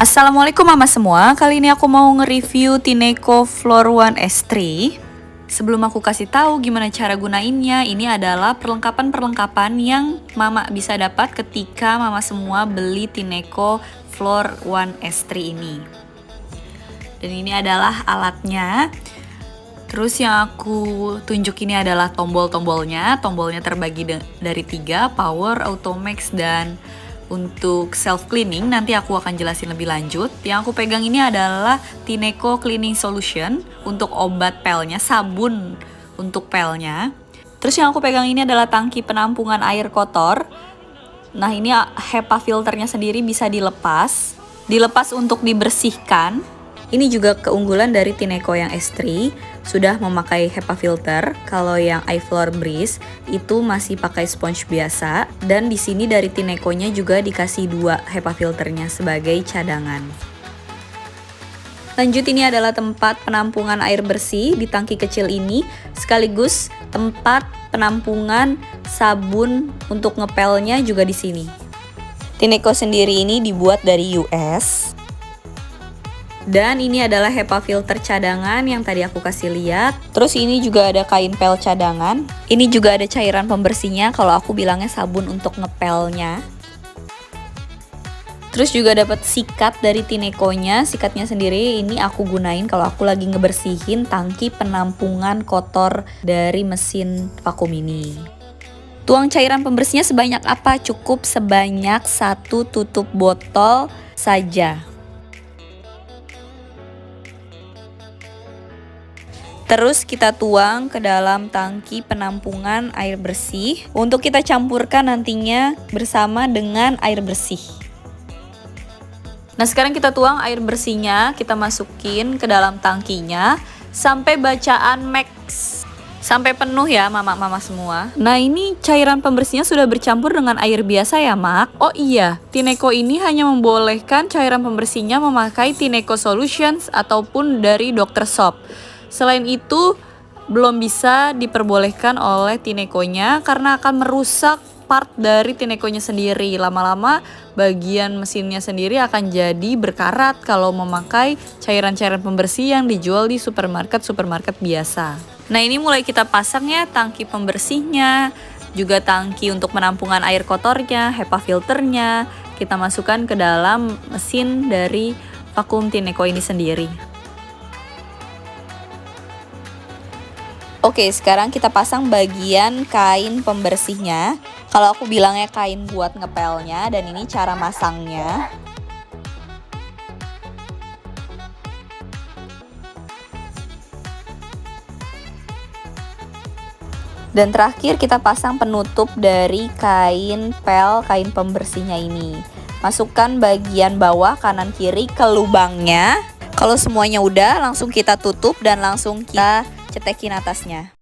Assalamualaikum mama semua, kali ini aku mau nge-review Tineco Floor One S3. Sebelum aku kasih tahu gimana cara gunainnya, ini adalah perlengkapan-perlengkapan yang mama bisa dapat ketika mama semua beli Tineco Floor One S3 ini. Dan ini adalah alatnya. Terus yang aku tunjuk ini adalah tombol-tombolnya. Tombolnya terbagi dari 3, Power, Auto Max, dan untuk self cleaning nanti aku akan jelasin lebih lanjut. Yang aku pegang ini adalah Tineco Cleaning Solution untuk obat pelnya, sabun untuk pelnya. Terus yang aku pegang ini adalah tangki penampungan air kotor. Nah, ini HEPA filternya sendiri bisa dilepas untuk dibersihkan. Ini juga keunggulan dari Tineco yang S3, sudah memakai HEPA filter. Kalau yang iFloor Breeze itu masih pakai sponge biasa, dan di sini dari Tineco-nya juga dikasih 2 HEPA filternya sebagai cadangan. Lanjut, ini adalah tempat penampungan air bersih di tangki kecil ini, sekaligus tempat penampungan sabun untuk ngepelnya juga di sini. Tineco sendiri ini dibuat dari US. Dan ini adalah HEPA filter cadangan yang tadi aku kasih lihat. Terus ini juga ada kain pel cadangan. Ini juga ada cairan pembersihnya, kalau aku bilangnya sabun untuk ngepelnya. Terus juga dapat sikat dari Tineco-nya. Sikatnya sendiri ini aku gunain kalau aku lagi ngebersihin tangki penampungan kotor dari mesin vakum ini. Tuang cairan pembersihnya sebanyak apa? Cukup sebanyak 1 tutup botol saja. Terus kita tuang ke dalam tangki penampungan air bersih untuk kita campurkan nantinya bersama dengan air bersih. Nah, sekarang kita tuang air bersihnya, kita masukin ke dalam tangkinya sampai bacaan max, sampai penuh ya mama-mama semua. Nah, ini cairan pembersihnya sudah bercampur dengan air biasa ya Mak. Oh iya, Tineco ini hanya membolehkan cairan pembersihnya memakai Tineco Solutions ataupun dari Dr. Shop. Selain itu, belum bisa diperbolehkan oleh Tineco-nya karena akan merusak part dari Tineco-nya sendiri. Lama-lama bagian mesinnya sendiri akan jadi berkarat kalau memakai cairan-cairan pembersih yang dijual di supermarket biasa. Nah, ini mulai kita pasang ya tangki pembersihnya, juga tangki untuk penampungan air kotornya, HEPA filternya. Kita masukkan ke dalam mesin dari vakum Tineco ini sendiri. Oke, sekarang kita pasang bagian kain pembersihnya. Kalau aku bilangnya kain buat ngepelnya, dan ini cara masangnya. Dan terakhir kita pasang penutup dari kain pel, kain pembersihnya ini. Masukkan bagian bawah kanan kiri ke lubangnya. Kalau semuanya udah, langsung kita tutup dan langsung kita cetekin atasnya.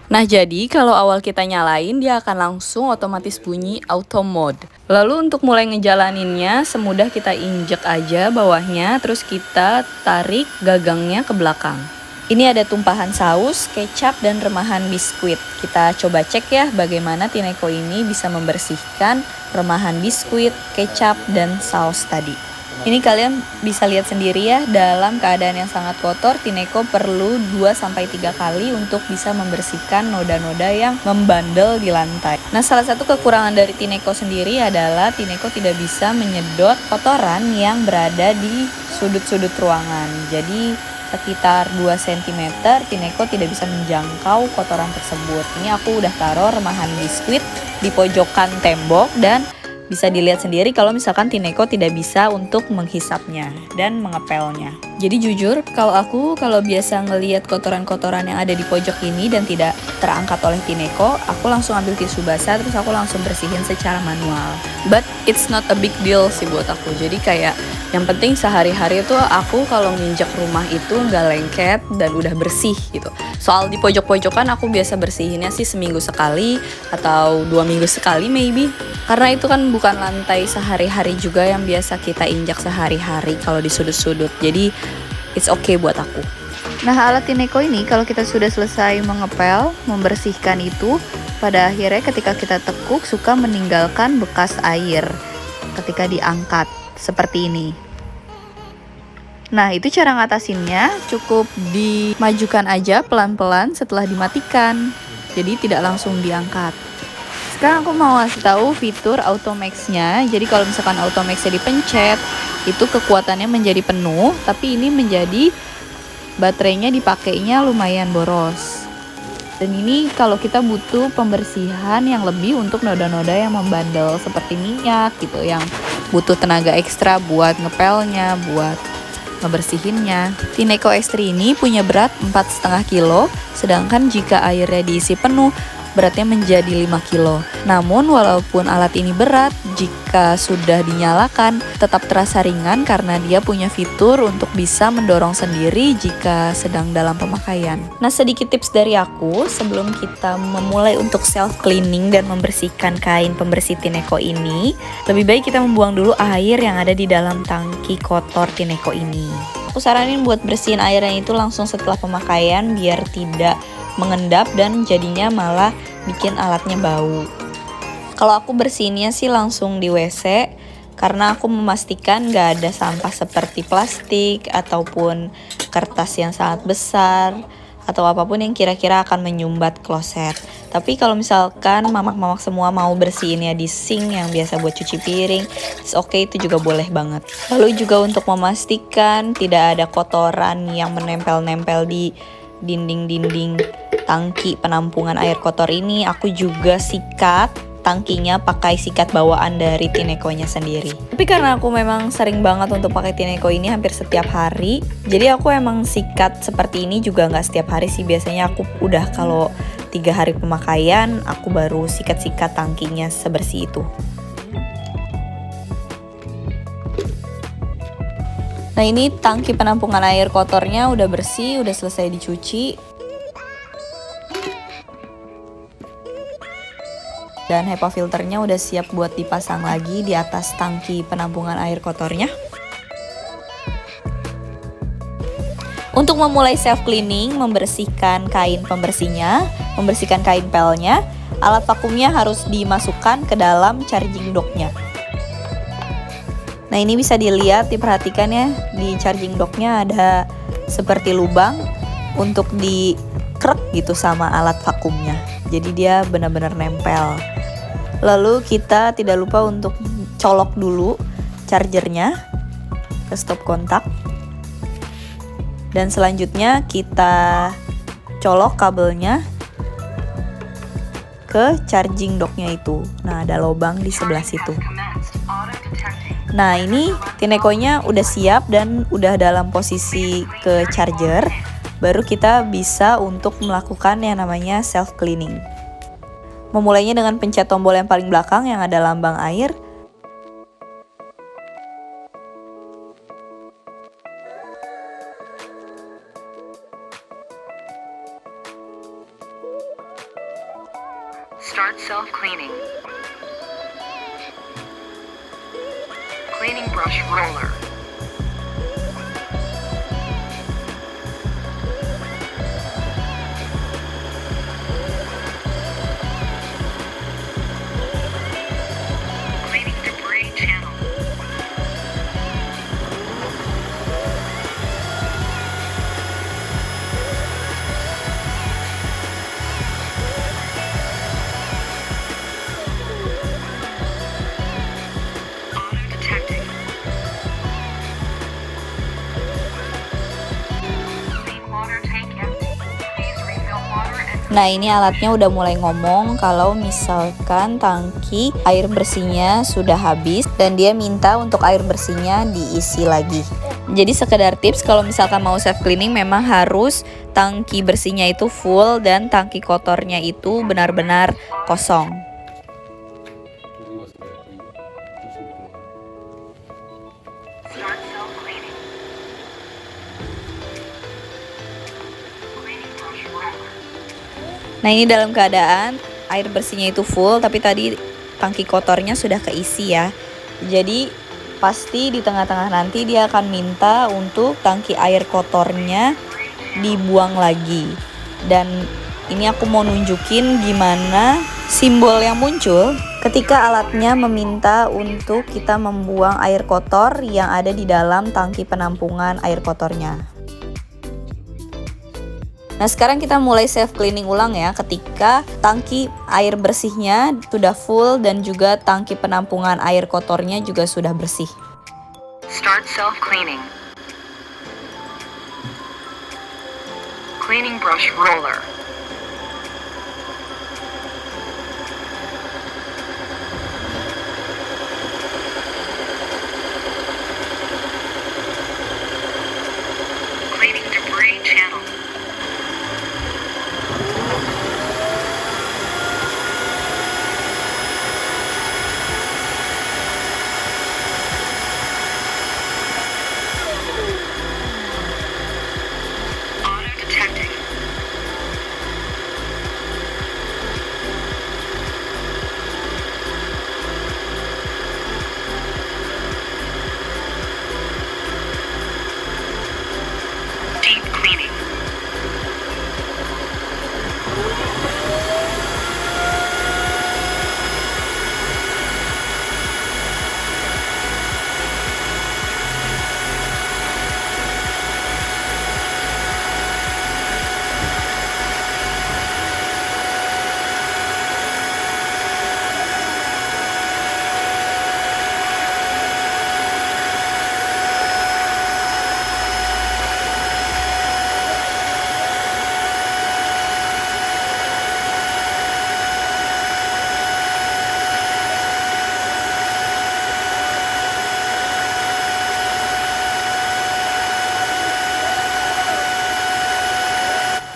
Nah, jadi kalau awal kita nyalain, dia akan langsung otomatis bunyi auto mode. Lalu untuk mulai ngejalaninnya, semudah kita injek aja bawahnya, terus kita tarik gagangnya ke belakang. Ini ada tumpahan saus, kecap, dan remahan biskuit. Kita coba cek ya bagaimana Tineco ini bisa membersihkan remahan biskuit, kecap, dan saus tadi. Ini kalian bisa lihat sendiri ya, dalam keadaan yang sangat kotor, Tineco perlu 2-3 kali untuk bisa membersihkan noda-noda yang membandel di lantai. Nah, salah satu kekurangan dari Tineco sendiri adalah Tineco tidak bisa menyedot kotoran yang berada di sudut-sudut ruangan. Jadi sekitar 2 cm Tineco tidak bisa menjangkau kotoran tersebut. Ini aku udah taruh remahan biskuit di pojokan tembok, dan bisa dilihat sendiri kalau misalkan Tineco tidak bisa untuk menghisapnya dan mengepelnya. Jadi jujur, kalau biasa ngelihat kotoran-kotoran yang ada di pojok ini dan tidak terangkat oleh Tineco, aku langsung ambil tisu basah terus aku langsung bersihin secara manual. But it's not a big deal sih buat aku. Jadi kayak yang penting sehari-hari tuh aku kalau nginjak rumah itu nggak lengket dan udah bersih gitu. Soal di pojok-pojokan aku biasa bersihinnya sih seminggu sekali atau 2 minggu sekali maybe. Karena itu kan bukan lantai sehari-hari juga yang biasa kita injak sehari-hari kalau di sudut-sudut. Jadi it's okay buat aku. Nah, alat Tineco ini kalau kita sudah selesai mengepel, membersihkan itu, pada akhirnya ketika kita tekuk suka meninggalkan bekas air ketika diangkat seperti ini. Nah, itu cara ngatasinnya, cukup dimajukan aja pelan-pelan setelah dimatikan. Jadi tidak langsung diangkat. Sekarang aku mau kasih tahu fitur Automax-nya. Jadi kalau misalkan Automax-nya dipencet, itu kekuatannya menjadi penuh, tapi ini menjadi baterainya dipakainya lumayan boros. Dan ini kalau kita butuh pembersihan yang lebih untuk noda-noda yang membandel seperti minyak gitu, yang butuh tenaga ekstra buat ngepelnya, buat ngebersihinnya. Tineco X3 ini punya berat 4,5 kilo, sedangkan jika airnya diisi penuh, beratnya menjadi 5 kilo. Namun walaupun alat ini berat, jika sudah dinyalakan tetap terasa ringan karena dia punya fitur untuk bisa mendorong sendiri jika sedang dalam pemakaian. Nah, sedikit tips dari aku sebelum kita memulai untuk self cleaning dan membersihkan kain pembersih Tineco ini, lebih baik kita membuang dulu air yang ada di dalam tangki kotor Tineco ini. Aku saranin buat bersihin airnya itu langsung setelah pemakaian biar tidak mengendap dan jadinya malah bikin alatnya bau. Kalau aku bersihinnya sih langsung di WC karena aku memastikan gak ada sampah seperti plastik ataupun kertas yang sangat besar atau apapun yang kira-kira akan menyumbat kloset. Tapi kalau misalkan mamak-mamak semua mau bersihinnya di sink yang biasa buat cuci piring, oke, itu juga boleh banget. Lalu juga untuk memastikan tidak ada kotoran yang menempel-nempel di dinding-dinding tangki penampungan air kotor ini, aku juga sikat tangkinya pakai sikat bawaan dari Tineco-nya sendiri. Tapi karena aku memang sering banget untuk pakai Tineco ini hampir setiap hari, jadi aku emang sikat seperti ini juga nggak setiap hari sih. Biasanya aku udah kalau 3 hari pemakaian, aku baru sikat-sikat tangkinya sebersih itu. Nah, ini tangki penampungan air kotornya udah bersih, udah selesai dicuci. Dan HEPA filternya udah siap buat dipasang lagi di atas tangki penampungan air kotornya. Untuk memulai self cleaning, membersihkan kain pembersihnya, membersihkan kain pelnya, alat vakumnya harus dimasukkan ke dalam charging docknya. Nah, ini bisa dilihat, diperhatikan ya, di charging docknya ada seperti lubang untuk dikrek gitu sama alat vakumnya. Jadi dia benar-benar nempel. Lalu kita tidak lupa untuk colok dulu chargernya ke stop kontak. Dan selanjutnya kita colok kabelnya ke charging docknya itu. Nah, ada lubang di sebelah situ. Nah, ini Tineco-nya udah siap dan udah dalam posisi ke charger. Baru kita bisa untuk melakukan yang namanya self cleaning. Memulainya dengan pencet tombol yang paling belakang yang ada lambang air. Start self cleaning. Cleaning brush roller. Cleaning debris channel. Auto-detecting. Clean water tank empty. Please refill water and Nah, ini alatnya udah mulai ngomong kalau misalkan tangki air bersihnya sudah habis dan dia minta untuk air bersihnya diisi lagi. Jadi sekedar tips, kalau misalkan mau self cleaning memang harus tangki bersihnya itu full dan tangki kotornya itu benar-benar kosong. start self cleaning. Cleaning brush roller. Nah, ini dalam keadaan air bersihnya itu full, tapi tadi tangki kotornya sudah keisi ya. Jadi pasti di tengah-tengah nanti dia akan minta untuk tangki air kotornya dibuang lagi. Dan Ini aku mau nunjukin gimana simbol yang muncul ketika alatnya meminta untuk kita membuang air kotor yang ada di dalam tangki penampungan air kotornya. Nah, sekarang kita mulai self cleaning ulang ya, ketika tangki air bersihnya sudah full dan juga tangki penampungan air kotornya juga sudah bersih. Start self-cleaning. Cleaning brush roller. Cleaning debris channel. Auto-detecting. Deep cleaning.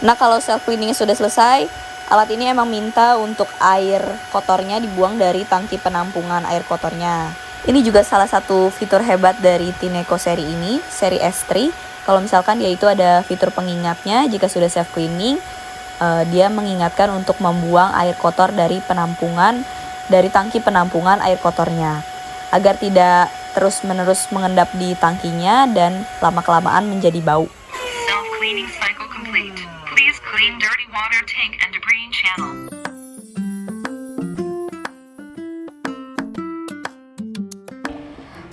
Nah, kalau self cleaning sudah selesai, alat ini emang minta untuk air kotornya dibuang dari tangki penampungan air kotornya. Ini juga salah satu fitur hebat dari Tineco seri ini, seri S3. Kalau misalkan dia itu ada fitur pengingatnya, jika sudah self cleaning, dia mengingatkan untuk membuang air kotor dari tangki penampungan air kotornya, agar tidak terus-menerus mengendap di tangkinya dan lama-kelamaan menjadi bau. Self-cleaning cycle complete. Please clean dirty water tank and debris channel.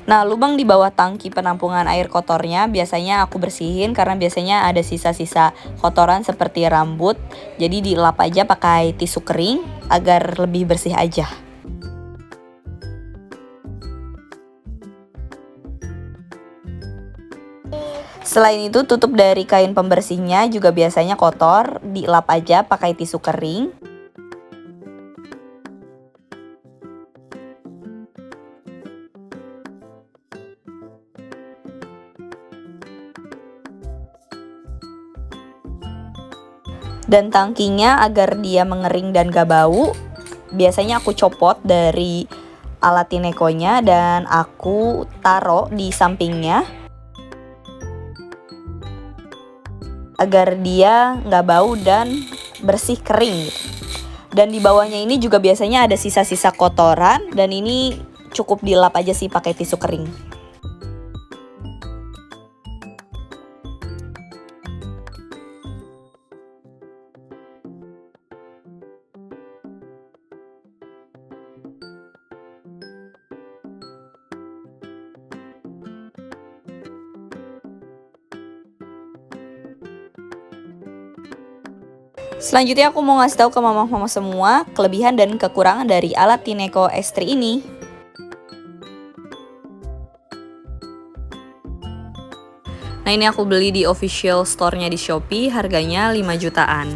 Nah, lubang di bawah tangki penampungan air kotornya biasanya aku bersihin karena biasanya ada sisa-sisa kotoran seperti rambut. Jadi dilap aja pakai tisu kering agar lebih bersih aja. Selain itu, tutup dari kain pembersihnya juga biasanya kotor, dilap aja pakai tisu kering. Dan tangkinya agar dia mengering dan gak bau, biasanya aku copot dari alat Tineco-nya dan aku taruh di sampingnya agar dia nggak bau dan bersih kering gitu. Dan di bawahnya ini juga biasanya ada sisa-sisa kotoran dan ini cukup dilap aja sih pakai tisu kering. Selanjutnya aku mau ngasih tahu ke mama-mama semua kelebihan dan kekurangan dari alat Tineco S3 ini. Nah, ini aku beli di official store-nya di Shopee, harganya 5 jutaan.